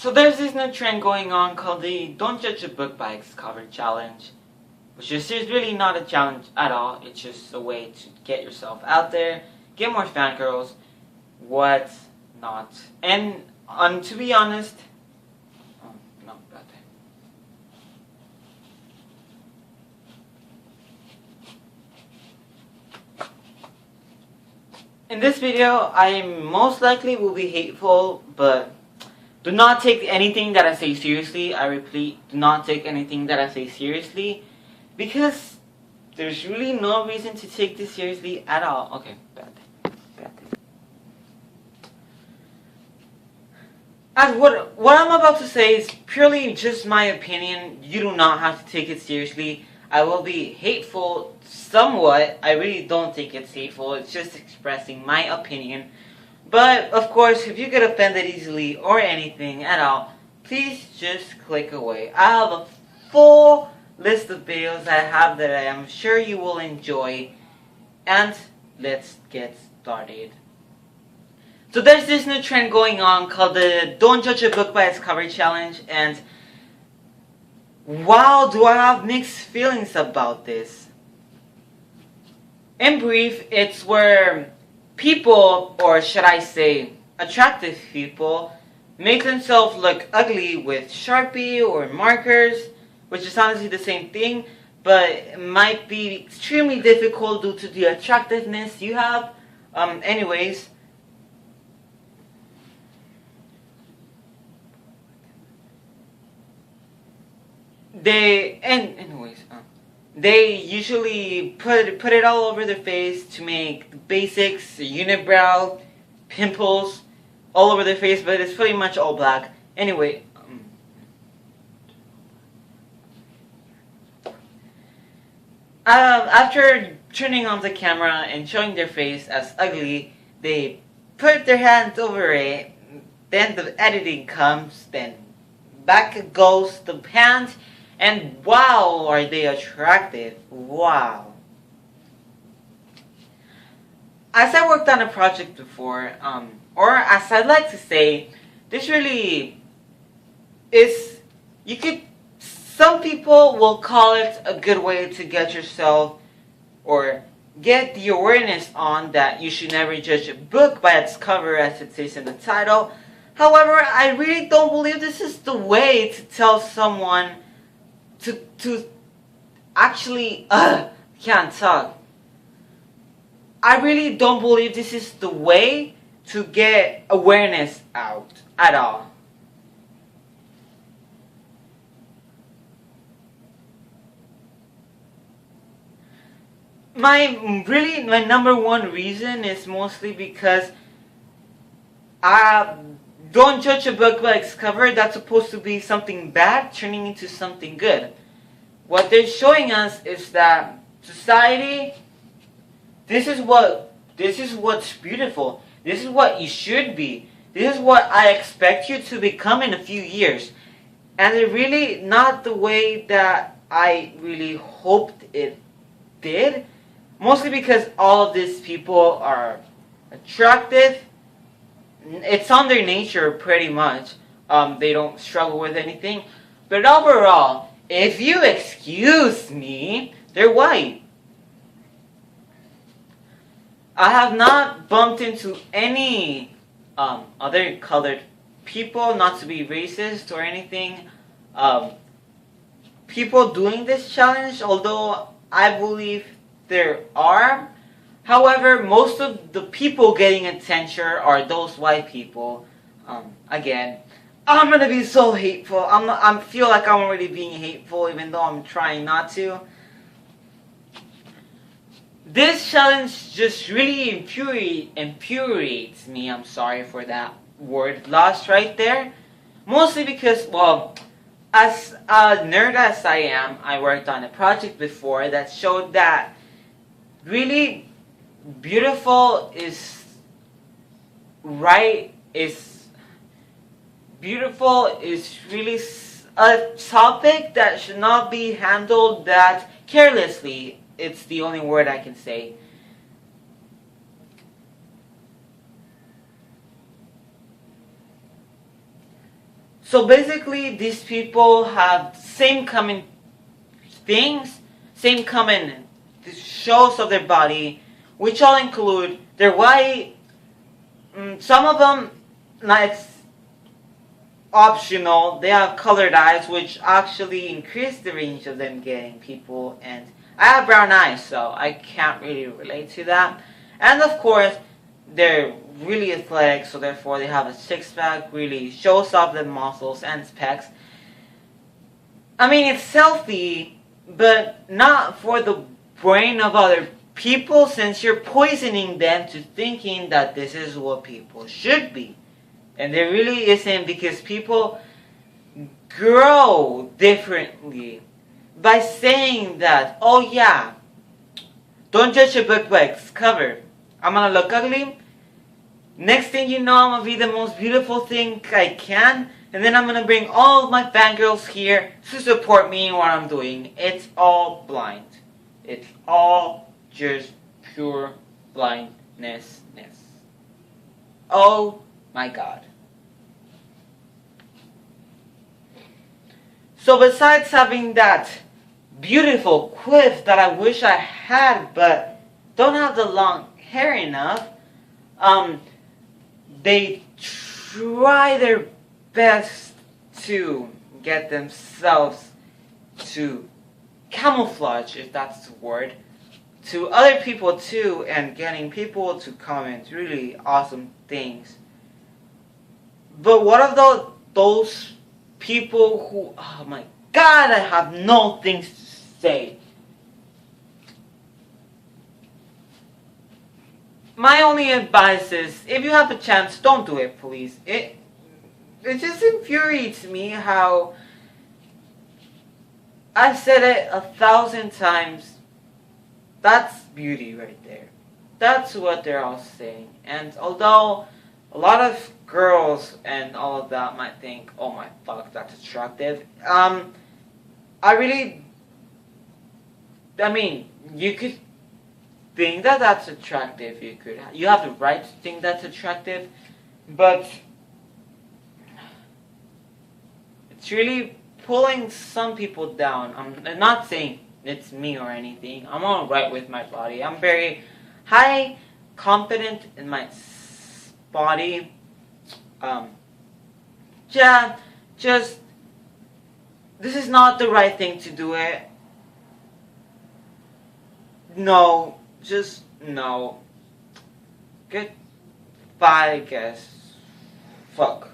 So there's this new trend going on called the Don't Judge a Book by its Cover Challenge, which is really not a challenge at all. It's just a way to get yourself out there, get more fangirls, what not. And to be honest, no, bad thing. In this video, I most likely will be hateful, but do not take anything that I say seriously. I repeat, do not take anything that I say seriously, because there's really no reason to take this seriously at all. Okay, bad thing. As what I'm about to say is purely just my opinion. You do not have to take it seriously. I will be hateful somewhat. I really don't think it's hateful. It's just expressing my opinion. But, of course, if you get offended easily or anything at all, please just click away. I have a full list of videos I have that I am sure you will enjoy. And let's get started. So there's this new trend going on called the Don't Judge a Book by its Cover Challenge. And wow, do I have mixed feelings about this. In brief, it's where people, or should I say attractive people, make themselves look ugly with Sharpie or markers, which is honestly the same thing, but it might be extremely difficult due to the attractiveness you have. Anyways, they usually put it all over their face to make the basics, unibrow, pimples, all over their face, but it's pretty much all black. Anyway, after turning on the camera and showing their face as ugly, they put their hands over it, then the editing comes, then back goes the hands, and wow, are they attractive. Wow. As I worked on a project before, or as I'd like to say, this really is, some people will call it a good way to get yourself, or get the awareness on that you should never judge a book by its cover, as it says in the title. However, I really don't believe this is the way to tell someone to actually, can't talk. I really don't believe this is the way to get awareness out at all. My number one reason is mostly because don't judge a book by its cover. That's supposed to be something bad turning into something good. What they're showing us is that society, this is what's beautiful. This is what you should be. This is what I expect you to become in a few years. And it's really not the way that I really hoped it did. Mostly because all of these people are attractive. It's on their nature pretty much. They don't struggle with anything. But overall, if you excuse me, they're white. I have not bumped into any other colored people, not to be racist or anything. People doing this challenge, although I believe there are. However, most of the people getting attention are those white people. Again, I'm gonna be so hateful. I feel like I'm already being hateful, even though I'm trying not to. This challenge just really infuriates me. I'm sorry for that word lost right there. Mostly because, well, as a nerd as I am, I worked on a project before that showed that really beautiful is really a topic that should not be handled that carelessly. It's the only word I can say. So basically, these people have same common things, same common shows of their body, which all include their white. Some of them, it's optional. They have colored eyes, which actually increase the range of them getting people. And I have brown eyes, so I can't really relate to that. And of course, they're really athletic, so therefore they have a six-pack, really shows off the muscles and pecs. I mean, it's healthy, but not for the brain of other people, since you're poisoning them to thinking that this is what people should be. And there really isn't, because people grow differently by saying that, oh yeah, don't judge a book by its cover. I'm gonna look ugly. Next thing you know, I'm gonna be the most beautiful thing I can. And then I'm gonna bring all of my fangirls here to support me in what I'm doing. It's all blind. It's all just pure blindness. Oh my God. So besides having that beautiful quiff that I wish I had, but don't have the long hair enough, they try their best to get themselves to camouflage, if that's the word, to other people too, and getting people to comment really awesome things. But what of those people who, oh my God, I have no things to say. My only advice is, if you have a chance, don't do it, please. It just infuriates me how I've said it 1,000 times. That's beauty right there. That's what they're all saying. And although a lot of girls and all of that might think, oh my fuck, that's attractive. You could think that that's attractive. You have the right to think that's attractive, but it's really pulling some people down. I'm not saying it's me or anything. I'm alright with my body. I'm very high confident in my body. This is not the right thing to do it. No, just no. Goodbye, I guess. Fuck.